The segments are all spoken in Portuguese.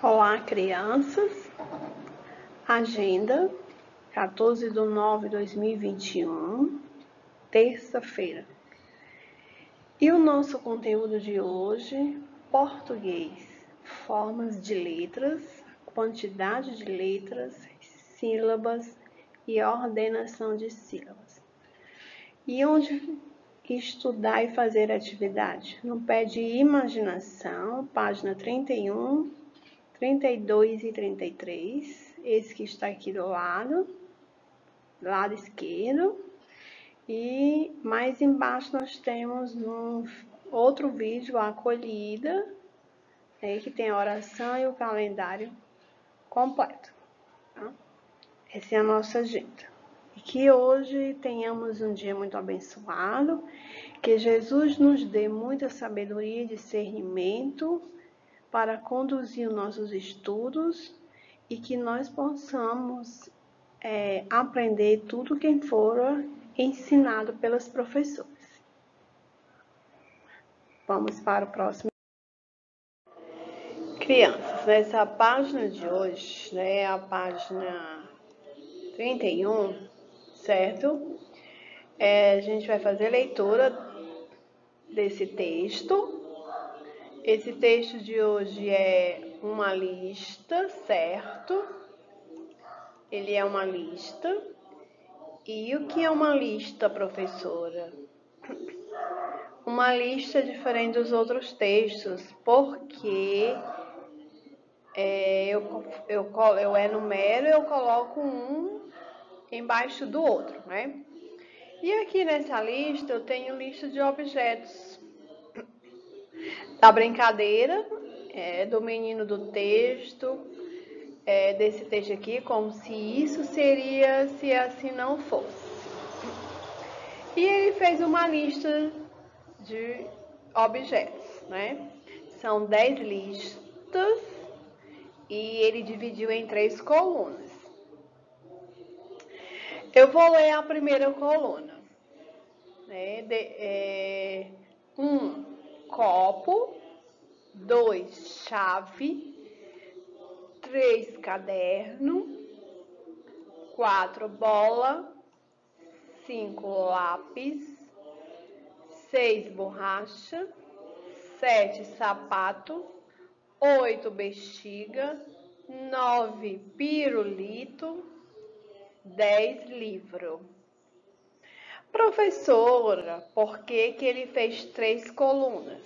Olá, crianças. Agenda 14/9/2021, terça-feira. E o nosso conteúdo de hoje, português, formas de letras, quantidade de letras, sílabas e ordenação de sílabas. E onde estudar e fazer atividade? No pé de imaginação, página 31, 32 e 33, esse que está aqui do lado esquerdo. E mais embaixo nós temos um outro vídeo, a acolhida, que tem a oração e o calendário completo. Tá? Essa é a nossa agenda. E que hoje tenhamos um dia muito abençoado, que Jesus nos dê muita sabedoria e discernimento para conduzir os nossos estudos e que nós possamos aprender tudo que for ensinado pelos professores. Vamos para o próximo. Crianças, nessa página de hoje, a página 31, certo? A gente vai fazer leitura desse texto. Esse texto de hoje é uma lista, certo? Ele é uma lista. E o que é uma lista, professora? Uma lista diferente dos outros textos, porque eu enumero, eu coloco um embaixo do outro, né? E aqui nessa lista eu tenho lista de objetos da brincadeira, do menino do texto, desse texto aqui, como se isso seria se assim não fosse. E ele fez uma lista de objetos, né? São 10 listas e ele dividiu em 3 colunas. Eu vou ler a primeira coluna. 1, copo. 2, chave. 3, caderno. 4, bola. 5, lápis. 6, borracha. 7, sapato. 8, bexiga. 9, pirulito. 10, livro. Professora, por que ele fez 3 colunas?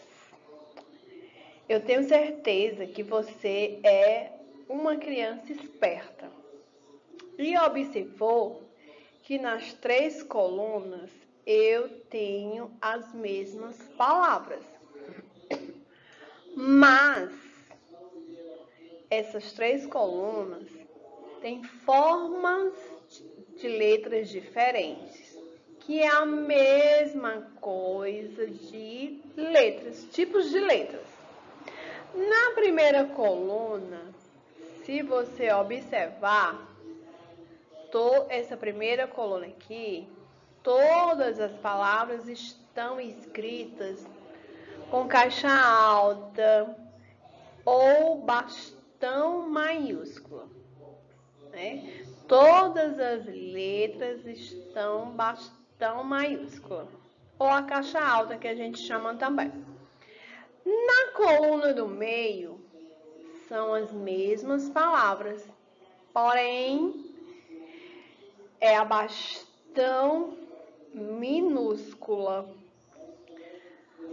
Eu tenho certeza que você é uma criança esperta e observou que nas 3 colunas eu tenho as mesmas palavras. Mas essas 3 colunas têm formas de letras diferentes, que é a mesma coisa de letras, tipos de letras. Na primeira coluna, se você observar, essa primeira coluna aqui, todas as palavras estão escritas com caixa alta ou bastão maiúsculo, né? Todas as letras estão bastão maiúsculo, ou a caixa alta que a gente chama também. Na coluna do meio são as mesmas palavras, porém é a bastão minúscula.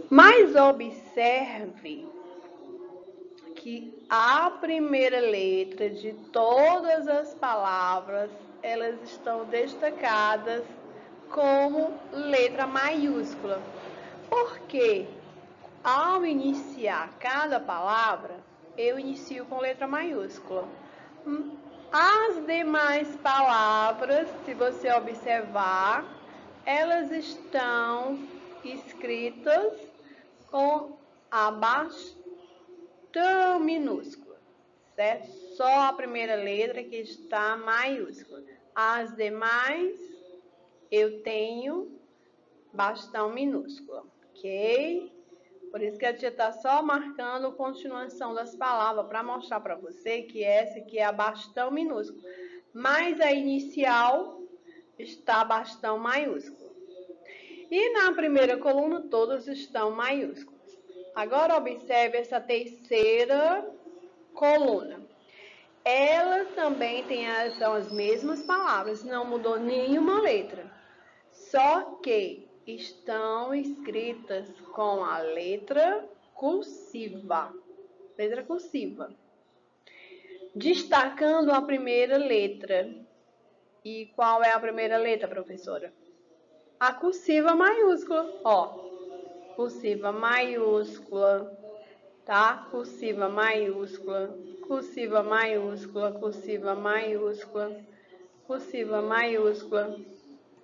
Mas observe que a primeira letra de todas as palavras, elas estão destacadas como letra maiúscula. Porque ao iniciar cada palavra, eu inicio com letra maiúscula. As demais palavras, se você observar, elas estão escritas com a bastão minúscula, certo? Só a primeira letra que está maiúscula. As demais eu tenho bastão minúscula, ok? Por isso que a tia está só marcando a continuação das palavras, para mostrar para você que essa aqui é a bastão minúsculo. Mas a inicial está bastão maiúsculo. E na primeira coluna, todas estão maiúsculas. Agora, observe essa terceira coluna. Ela também são as mesmas palavras, não mudou nenhuma letra. Só que estão escritas com a letra cursiva. Letra cursiva. Destacando a primeira letra. E qual é a primeira letra, professora? A cursiva maiúscula. Ó, cursiva maiúscula, tá? Cursiva maiúscula, cursiva maiúscula, cursiva maiúscula, cursiva maiúscula,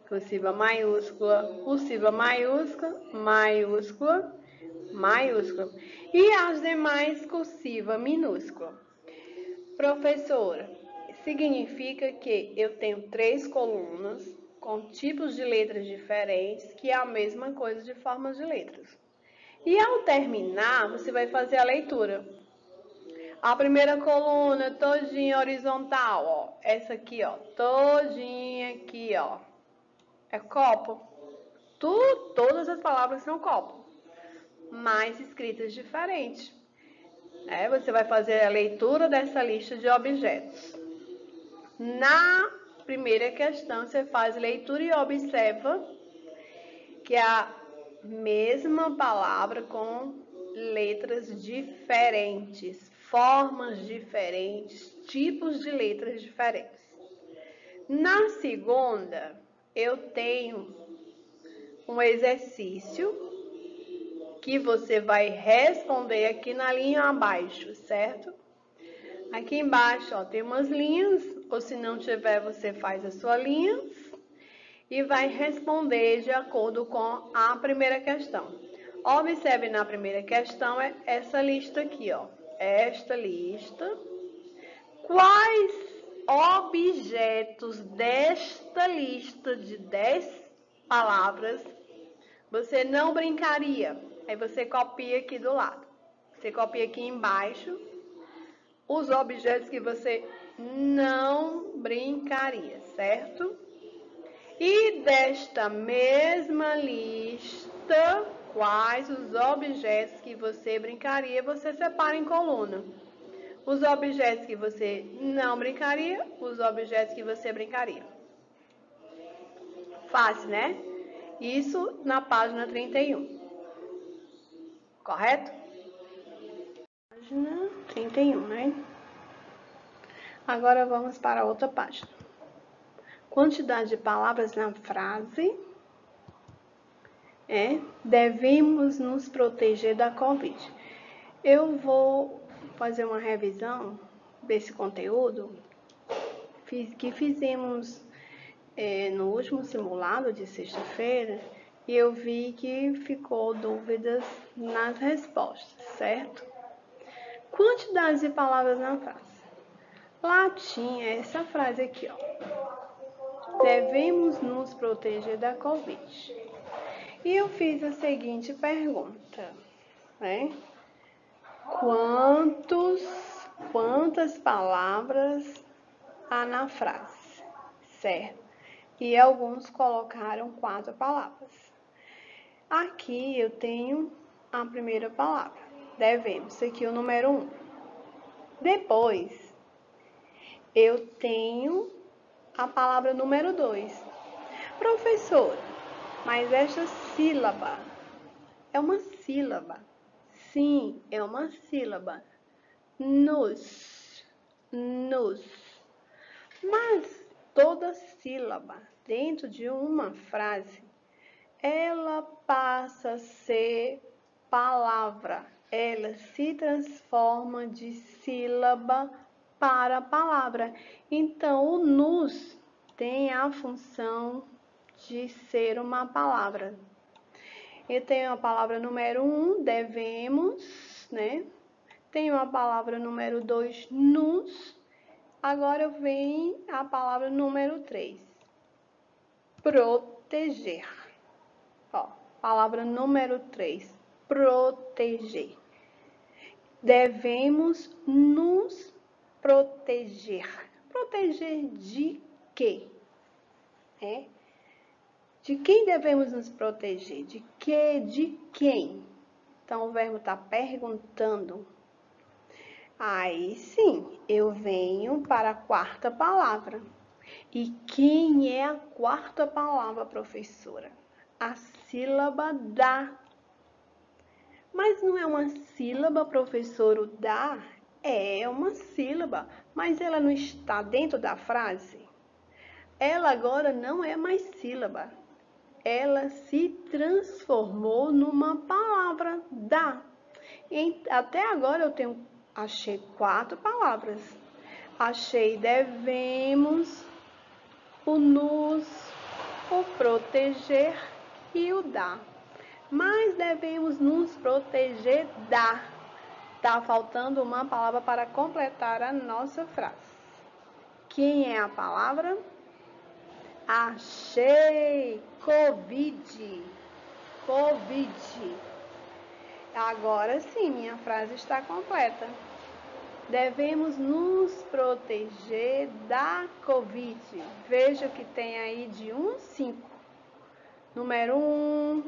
cursiva maiúscula, cursiva maiúscula, maiúscula, maiúscula. E as demais cursiva minúscula. Professora, significa que eu tenho 3 colunas com tipos de letras diferentes, que é a mesma coisa de formas de letras. E ao terminar, você vai fazer a leitura. A primeira coluna todinha horizontal, ó. Essa aqui, ó, todinha aqui, ó. É copo. Todas as palavras são copo, mas escritas diferentes. Você vai fazer a leitura dessa lista de objetos. Na primeira questão, você faz leitura e observa que é a mesma palavra com letras diferentes, formas diferentes, tipos de letras diferentes. Na segunda, eu tenho um exercício que você vai responder aqui na linha abaixo, certo? Aqui embaixo, ó, tem umas linhas, ou se não tiver, você faz a sua linha e vai responder de acordo com a primeira questão. Observe na primeira questão essa lista aqui, ó. Esta lista. Quais objetos desta lista de 10 palavras você não brincaria? Aí você copia aqui do lado. Você copia aqui embaixo os objetos que você não brincaria, certo? E desta mesma lista, quais os objetos que você brincaria, você separa em coluna. Os objetos que você não brincaria, os objetos que você brincaria. Fácil, né? Isso na página 31. Correto? Página 31, né? Agora vamos para outra página. Quantidade de palavras na frase. Devemos nos proteger da Covid. Eu vou fazer uma revisão desse conteúdo que fizemos no último simulado de sexta-feira e eu vi que ficou dúvidas nas respostas, certo? Quantidade de palavras na frase. Lá tinha essa frase aqui, ó. Devemos nos proteger da Covid. E eu fiz a seguinte pergunta, né? Quantas palavras há na frase, certo? E alguns colocaram 4 palavras. Aqui eu tenho a primeira palavra, devemos, esse aqui é o número 1. Depois, eu tenho a palavra número 2. Professora, mas esta sílaba é uma sílaba. Sim, é uma sílaba. Nos. Mas toda sílaba dentro de uma frase, ela passa a ser palavra. Ela se transforma de sílaba para palavra. Então, o nos tem a função de ser uma palavra. Eu tenho a palavra número 1, devemos, né? Tenho a palavra número 2, nos. Agora vem a palavra número 3, proteger. Ó, palavra número 3, proteger. Devemos nos proteger. Proteger de quê? De quem devemos nos proteger? De quê? De quem? Então, o verbo está perguntando. Aí sim, eu venho para a quarta palavra. E quem é a quarta palavra, professora? A sílaba da. Mas não é uma sílaba, professor, o da? É uma sílaba, mas ela não está dentro da frase? Ela agora não é mais sílaba. Ela se transformou numa palavra da. Até agora achei 4 palavras. Achei devemos, o nos, o proteger e o da. Mas devemos nos proteger da. Tá faltando uma palavra para completar a nossa frase. Quem é a palavra? Achei! Covid. Covid. Agora sim, minha frase está completa. Devemos nos proteger da Covid. Veja o que tem aí de 1 a 5. Número 1,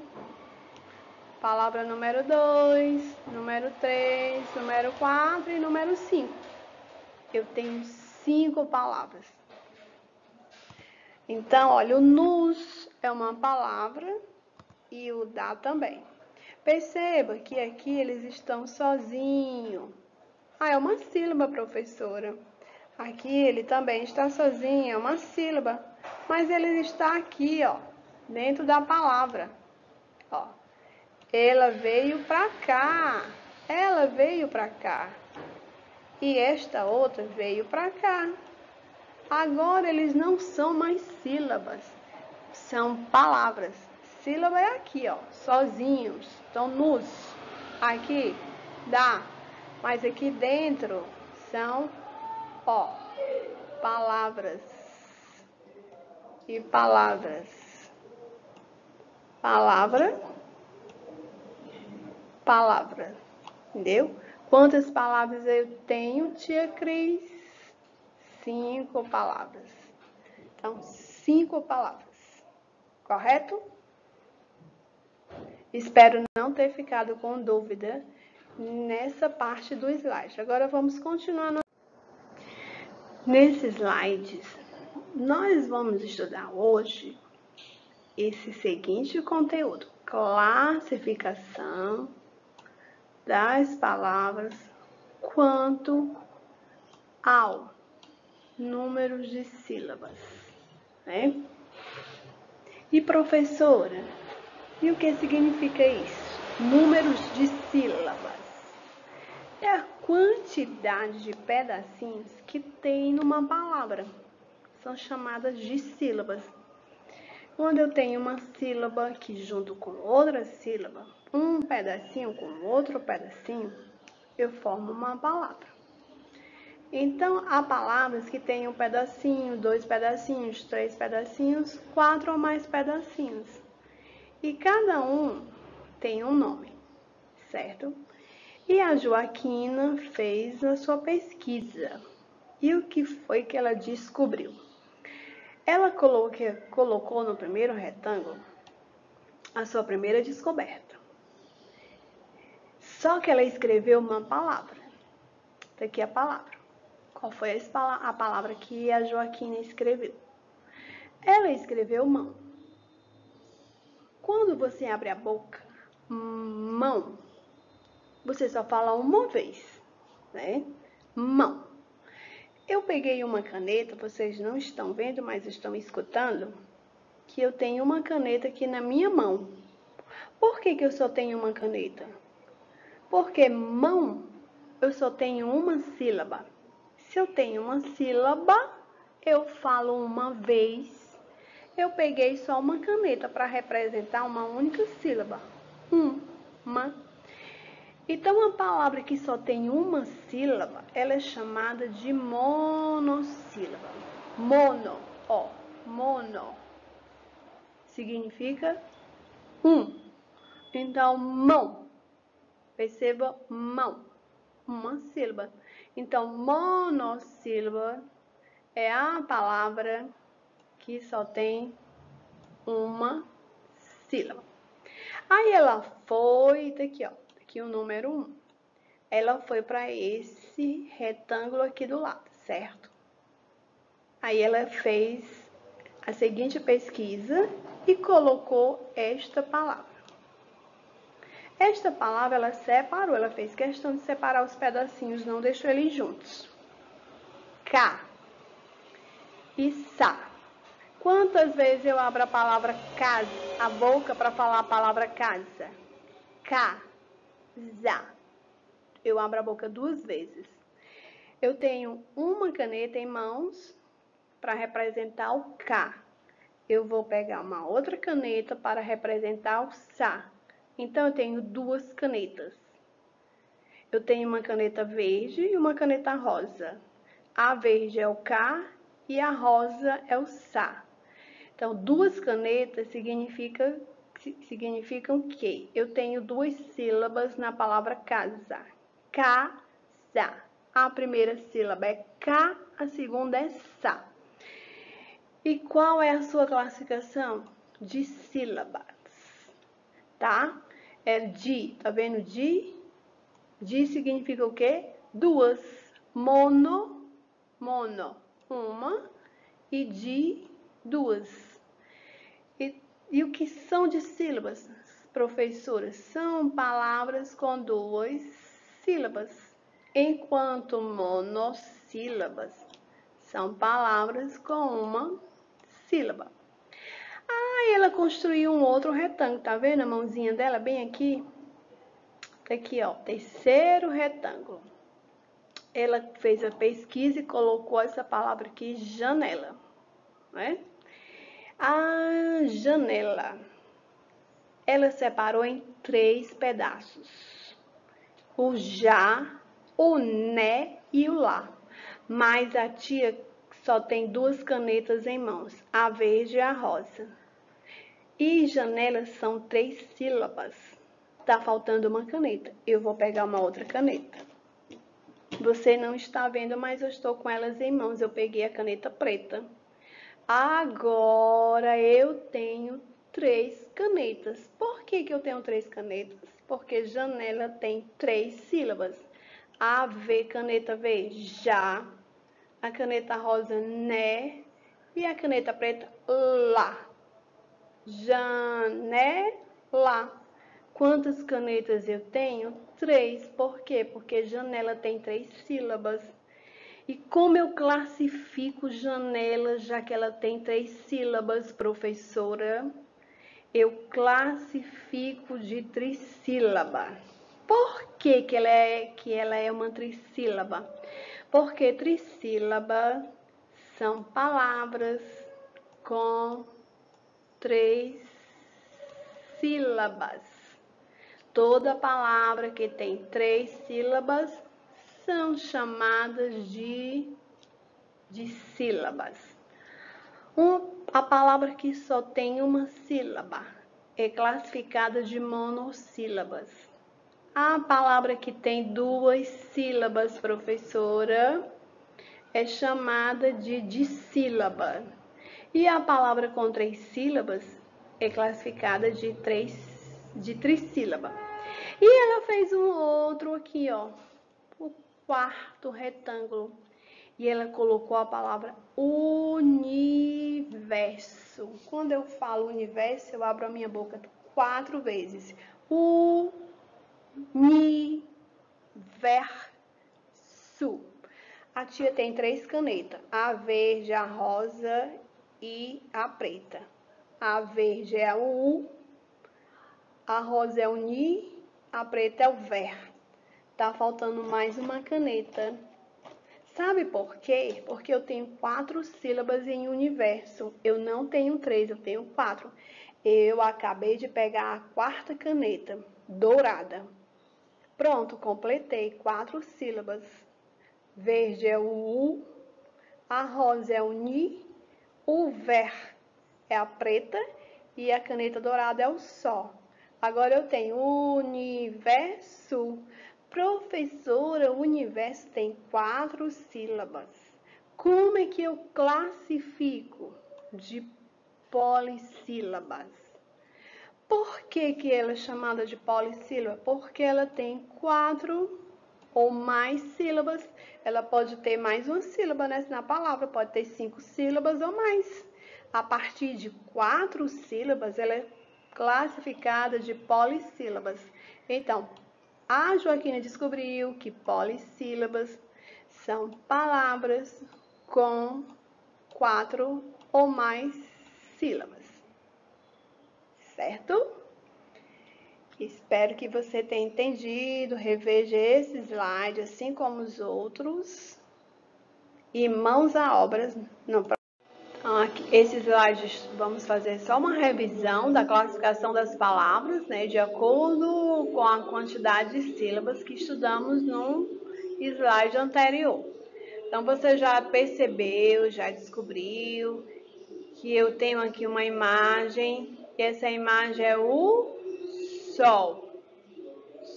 palavra número 2, número 3, número 4 e número 5. Eu tenho 5 palavras. Então, olha, o nos é uma palavra e o da também. Perceba que aqui eles estão sozinhos. Ah, é uma sílaba, professora. Aqui ele também está sozinho, é uma sílaba. Mas ele está aqui, ó, dentro da palavra. Ó, ela veio para cá. Ela veio para cá. E esta outra veio para cá. Agora eles não são mais sílabas, são palavras. Sílaba é aqui, ó, sozinhos. Então, nos. Aqui, dá. Mas aqui dentro são, ó, palavras. E palavras. Palavra. Palavra. Entendeu? Quantas palavras eu tenho, tia Cris? 5 palavras. Então, 5 palavras. Correto? Espero não ter ficado com dúvida nessa parte do slide. Agora vamos continuar. Nesses slides, nós vamos estudar hoje esse seguinte conteúdo: classificação das palavras quanto ao número de sílabas, né? E professora, e o que significa isso? Números de sílabas. É a quantidade de pedacinhos que tem numa palavra. São chamadas de sílabas. Quando eu tenho uma sílaba que junto com outra sílaba, um pedacinho com outro pedacinho, eu formo uma palavra. Então, há palavras que têm um pedacinho, 2 pedacinhos, 3 pedacinhos, 4 ou mais pedacinhos. E cada um tem um nome, certo? E a Joaquina fez a sua pesquisa. E o que foi que ela descobriu? Ela colocou no primeiro retângulo a sua primeira descoberta. Só que ela escreveu uma palavra. Tá aqui a palavra. Qual foi a palavra que a Joaquina escreveu? Ela escreveu mão. Quando você abre a boca, mão, você só fala uma vez, né? Mão. Eu peguei uma caneta, vocês não estão vendo, mas estão escutando, que eu tenho uma caneta aqui na minha mão. Por que eu só tenho uma caneta? Porque mão, eu só tenho uma sílaba. Se eu tenho uma sílaba, eu falo uma vez. Eu peguei só uma caneta para representar uma única sílaba. Uma. Então, a palavra que só tem uma sílaba, ela é chamada de monossílaba. Mono, ó, mono. Significa um. Então, mão. Perceba, mão, uma sílaba. Então, monossílaba é a palavra que só tem uma sílaba. Aí ela foi, tá aqui, ó, aqui o número 1. Ela foi para esse retângulo aqui do lado, certo? Aí ela fez a seguinte pesquisa e colocou esta palavra. Esta palavra ela separou, ela fez questão de separar os pedacinhos, não deixou eles juntos. Cá e sá. Quantas vezes eu abro a palavra casa, a boca para falar a palavra casa? Casa. Eu abro a boca 2 vezes. Eu tenho uma caneta em mãos para representar o K. Eu vou pegar uma outra caneta para representar o SA. Então, eu tenho 2 canetas. Eu tenho uma caneta verde e uma caneta rosa. A verde é o K e a rosa é o SA. Então, 2 canetas significam que eu tenho 2 sílabas na palavra casa. Casa. A primeira sílaba é K, a segunda é SA. E qual é a sua classificação? De sílabas, tá? É di, tá vendo di? Di significa o quê? 2. Mono, uma, e di, 2. E o que são de sílabas, professora? São palavras com 2 sílabas, enquanto monossílabas são palavras com uma sílaba. Aí ela construiu um outro retângulo, tá vendo a mãozinha dela bem aqui? Tá aqui, ó, terceiro retângulo. Ela fez a pesquisa e colocou essa palavra aqui, janela, né? A janela, ela separou em 3 pedaços. O já, o né e o lá. Mas a tia só tem 2 canetas em mãos, a verde e a rosa. E janelas são 3 sílabas. Tá faltando uma caneta. Eu vou pegar uma outra caneta. Você não está vendo, mas eu estou com elas em mãos. Eu peguei a caneta preta. Agora eu tenho 3 canetas. Por que eu tenho 3 canetas? Porque janela tem 3 sílabas. A, V, caneta V, já. A caneta rosa, né. E a caneta preta, lá. Janela. Quantas canetas eu tenho? 3. Por quê? Porque janela tem 3 sílabas. E como eu classifico janela, já que ela tem 3 sílabas, professora? Eu classifico de trissílaba. Por que ela é uma trissílaba? Porque trissílaba são palavras com 3 sílabas. Toda palavra que tem 3 sílabas são chamadas de sílabas. A palavra que só tem uma sílaba é classificada de monossílabas. A palavra que tem 2 sílabas, professora, é chamada de dissílaba. E a palavra com 3 sílabas é classificada de trissílaba. E ela fez um outro aqui, ó, o 4º retângulo. E ela colocou a palavra universo. Quando eu falo universo, eu abro a minha boca 4 vezes. Universo. A tia tem 3 canetas, a verde, a rosa e a preta. A verde é o U, a rosa é o Ni, a preta é o Ver. Tá faltando mais uma caneta. Sabe por quê? Porque eu tenho 4 sílabas em universo. Eu não tenho 3, eu tenho 4. Eu acabei de pegar a 4ª caneta, dourada. Pronto, completei 4 sílabas. Verde é o U, a rosa é o Ni, o Ver é a preta e a caneta dourada é o Sol. Agora eu tenho universo. Professora, o universo tem 4 sílabas. Como é que eu classifico? De polissílabas. Por que ela é chamada de polissílaba? Porque ela tem 4 ou mais sílabas. Ela pode ter mais uma sílaba, né, na palavra, pode ter 5 sílabas ou mais. A partir de 4 sílabas, ela é classificada de polissílabas. Então, a Joaquina descobriu que polissílabas são palavras com 4 ou mais sílabas, certo? Espero que você tenha entendido. Reveja esse slide, assim como os outros. E mãos à obra no próximo. Então, aqui, esse slide, vamos fazer só uma revisão da classificação das palavras, né, de acordo com a quantidade de sílabas que estudamos no slide anterior. Então, você já percebeu, já descobriu que eu tenho aqui uma imagem, e essa imagem é o Sol.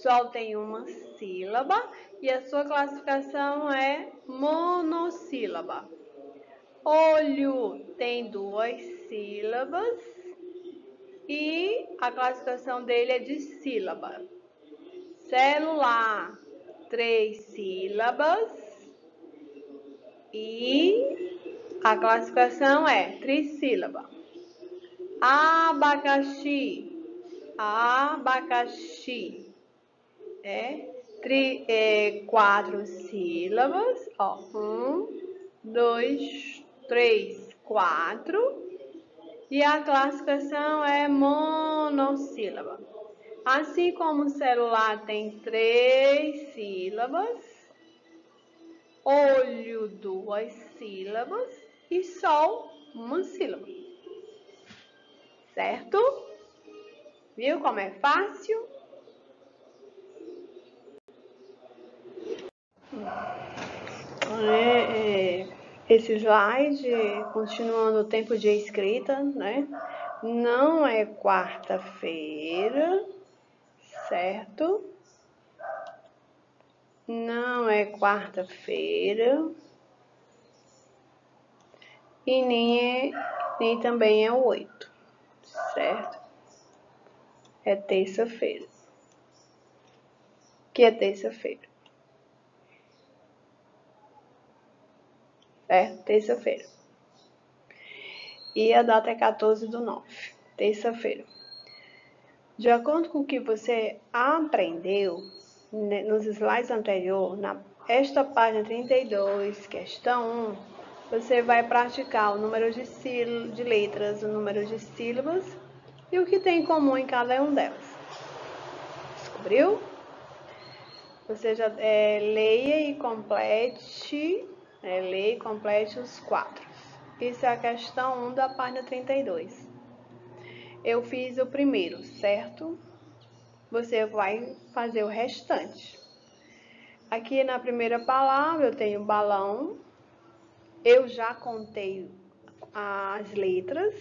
Sol tem uma sílaba e a sua classificação é monossílaba. Olho tem 2 sílabas e a classificação dele é de sílaba. Celular, 3 sílabas e a classificação é trissílaba. Abacaxi, é 4 sílabas, ó, 1, 2, 3, 4, e a classificação é monossílaba. Assim como o celular tem 3 sílabas, olho 2 sílabas e sol 1 sílaba, certo? Viu como é fácil? Esse slide, continuando o tempo de escrita, né? Não é quarta-feira, certo? Não é quarta-feira e nem também é 8, certo? É terça-feira. Que é terça-feira. Certo? Terça-feira. E a data é 14/9, terça-feira. De acordo com o que você aprendeu nos slides anteriores, esta página 32, questão 1, você vai praticar o número de letras, o número de sílabas e o que tem em comum em cada um delas. Descobriu? Você já leia e complete os 4. Isso é a questão 1 da página 32. Eu fiz o primeiro, certo? Você vai fazer o restante. Aqui na primeira palavra eu tenho balão. Eu já contei as letras.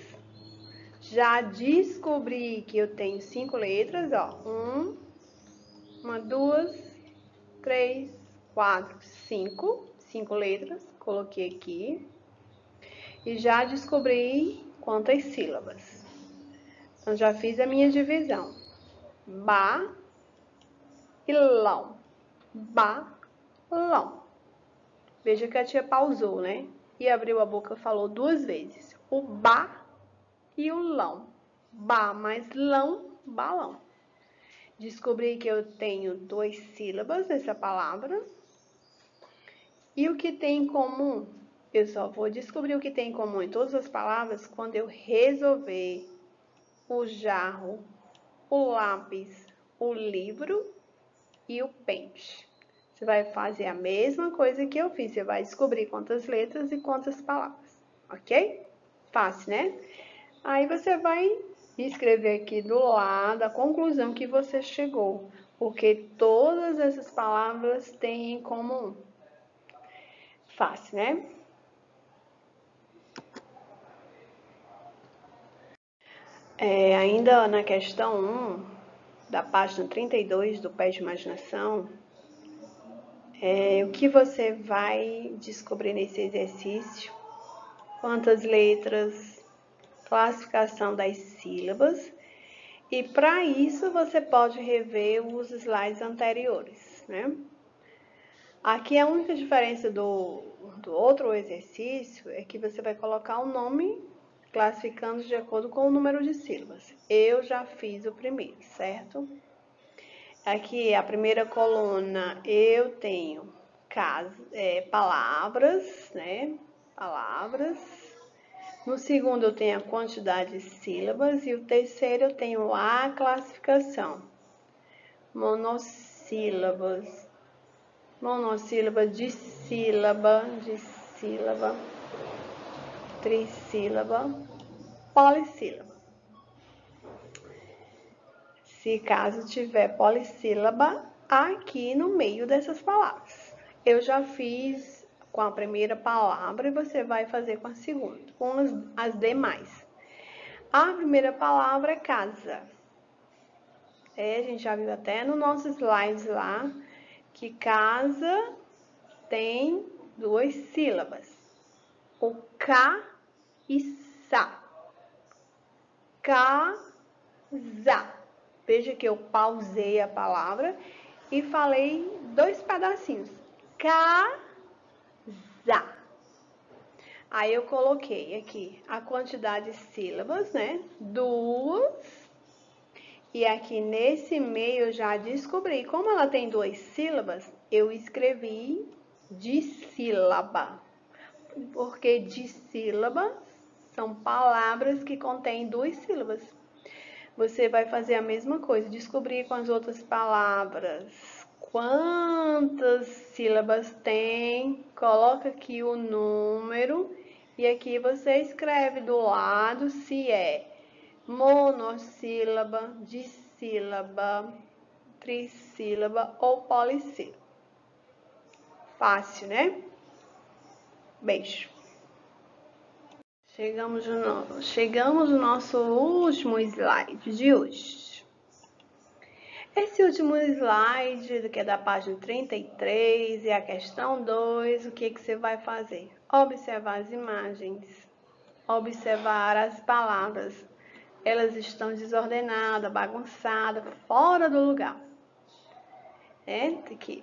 Já descobri que eu tenho 5 letras, ó. 1, 2, 3, 4, 5. 5 letras. Coloquei aqui. E já descobri quantas sílabas. Então, já fiz a minha divisão. Ba e lão. Balão. Veja que a tia pausou, né? E abriu a boca e falou 2 vezes. O ba e o lão. Ba mais lão, balão. Descobri que eu tenho 2 sílabas nessa palavra. E o que tem em comum? Eu só vou descobrir o que tem em comum em todas as palavras quando eu resolver o jarro, o lápis, o livro e o pente. Você vai fazer a mesma coisa que eu fiz. Você vai descobrir quantas letras e quantas palavras, ok? Fácil, né? Aí você vai escrever aqui do lado a conclusão que você chegou, porque todas essas palavras têm em comum. Fácil, né? Ainda na questão 1, da página 32 do Pé de Imaginação, o que você vai descobrir nesse exercício? Quantas letras, classificação das sílabas, e para isso você pode rever os slides anteriores, né? Aqui a única diferença do outro exercício é que você vai colocar o nome classificando de acordo com o número de sílabas. Eu já fiz o primeiro, certo? Aqui a primeira coluna eu tenho palavras, né? Palavras. No segundo eu tenho a quantidade de sílabas e o terceiro eu tenho a classificação. Monossílabas, monossílaba, dissílaba, trissílaba, polissílaba. Se caso tiver polissílaba aqui no meio dessas palavras. Eu já fiz com a primeira palavra e você vai fazer com a segunda, com as demais. A primeira palavra é casa. A gente já viu até no nosso slide lá que casa tem 2 sílabas. O K e sa. Casa. Veja que eu pausei a palavra e falei 2 pedacinhos. Casa. Aí eu coloquei aqui a quantidade de sílabas, né? 2. E aqui nesse meio eu já descobri, como ela tem 2 sílabas, eu escrevi dissílaba. Porque dissílaba são palavras que contêm 2 sílabas. Você vai fazer a mesma coisa, descobrir com as outras palavras quantas sílabas tem, coloca aqui o número e aqui você escreve do lado se é monossílaba, dissílaba, trissílaba ou polissílaba. Fácil, né? Beijo. Chegamos no nosso último slide de hoje. Esse último slide, que é da página 33, e a questão 2, o que você vai fazer? Observar as imagens, observar as palavras. Elas estão desordenadas, bagunçadas, fora do lugar. Aqui.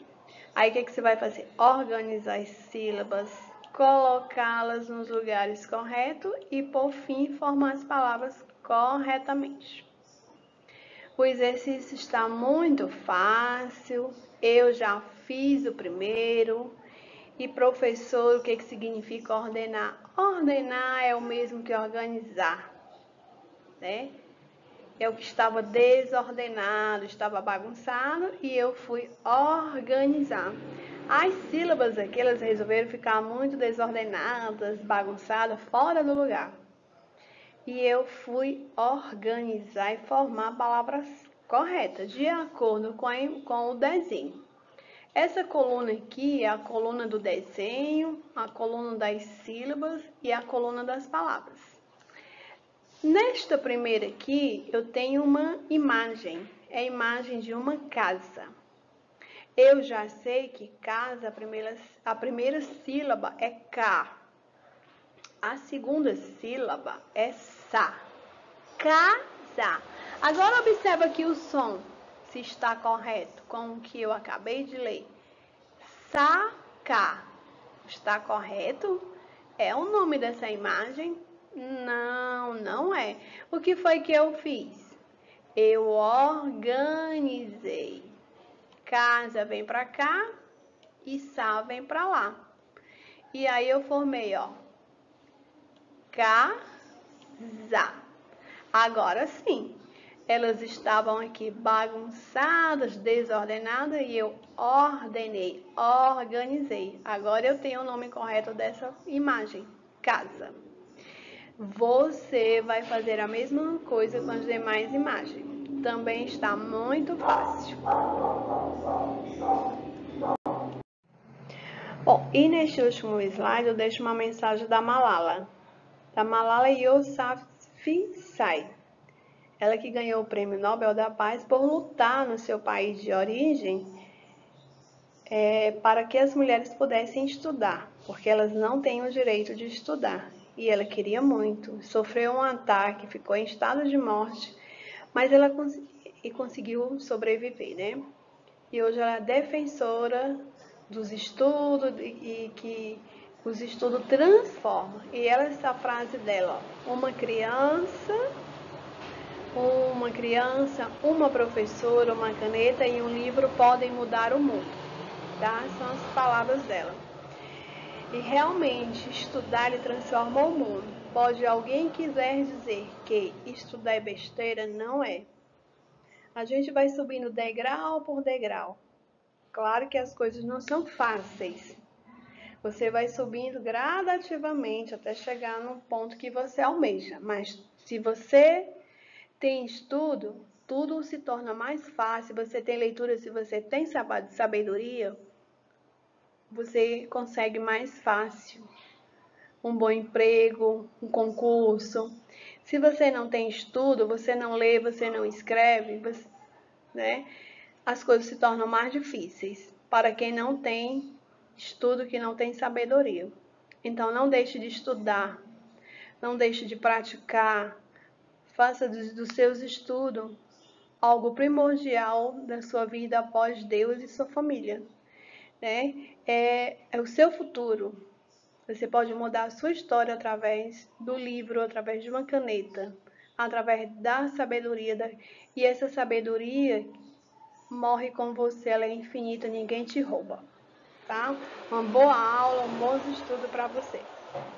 Aí, o que você vai fazer? Organizar as sílabas, colocá-las nos lugares corretos e, por fim, formar as palavras corretamente. O exercício está muito fácil, eu já fiz o primeiro. E professor, o que significa ordenar? Ordenar é o mesmo que organizar, né? É o que estava desordenado, estava bagunçado e eu fui organizar. As sílabas aqui, elas resolveram ficar muito desordenadas, bagunçadas, fora do lugar. E eu fui organizar e formar palavras corretas, de acordo com o desenho. Essa coluna aqui é a coluna do desenho, a coluna das sílabas e a coluna das palavras. Nesta primeira aqui, eu tenho uma imagem, é a imagem de uma casa. Eu já sei que casa, a primeira sílaba é K. A segunda sílaba é Sa. Casa. Agora observa aqui o som, se está correto com o que eu acabei de ler. Saca. Está correto? É o nome dessa imagem? Não, não é. O que foi que eu fiz? Eu organizei. Casa vem para cá e sa vem para lá. E aí eu formei, ó. Casa. Agora sim, elas estavam aqui bagunçadas, desordenadas e eu ordenei, organizei. Agora eu tenho o nome correto dessa imagem, casa. Você vai fazer a mesma coisa com as demais imagens. Também está muito fácil. Bom, e neste último slide eu deixo uma mensagem da Malala. Da Malala Yousafzai. Ela que ganhou o Prêmio Nobel da Paz por lutar no seu país de origem para que as mulheres pudessem estudar, porque elas não têm o direito de estudar. E ela queria muito. Sofreu um ataque, ficou em estado de morte, mas ela conseguiu sobreviver, né? E hoje ela é defensora dos estudos e que os estudos transformam. E ela, essa frase dela, ó, uma criança, uma professora, uma caneta e um livro podem mudar o mundo, tá? São as palavras dela. E realmente, estudar ele transforma o mundo. Pode alguém quiser dizer que estudar é besteira? Não é. A gente vai subindo degrau por degrau. Claro que as coisas não são fáceis. Você vai subindo gradativamente até chegar no ponto que você almeja. Mas se você tem estudo, tudo se torna mais fácil. Você tem leitura, se você tem sabedoria, você consegue mais fácil um bom emprego, um concurso. Se você não tem estudo, você não lê, você não escreve, né? As coisas se tornam mais difíceis para quem não tem estudo, que não tem sabedoria. Então, não deixe de estudar, não deixe de praticar, faça dos seus estudos algo primordial da sua vida após Deus e sua família, né? É o seu futuro. Você pode mudar a sua história através do livro, através de uma caneta, através da sabedoria. E essa sabedoria morre com você, ela é infinita, ninguém te rouba, tá? Uma boa aula, um bom estudo para você.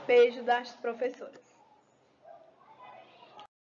Beijo das professoras.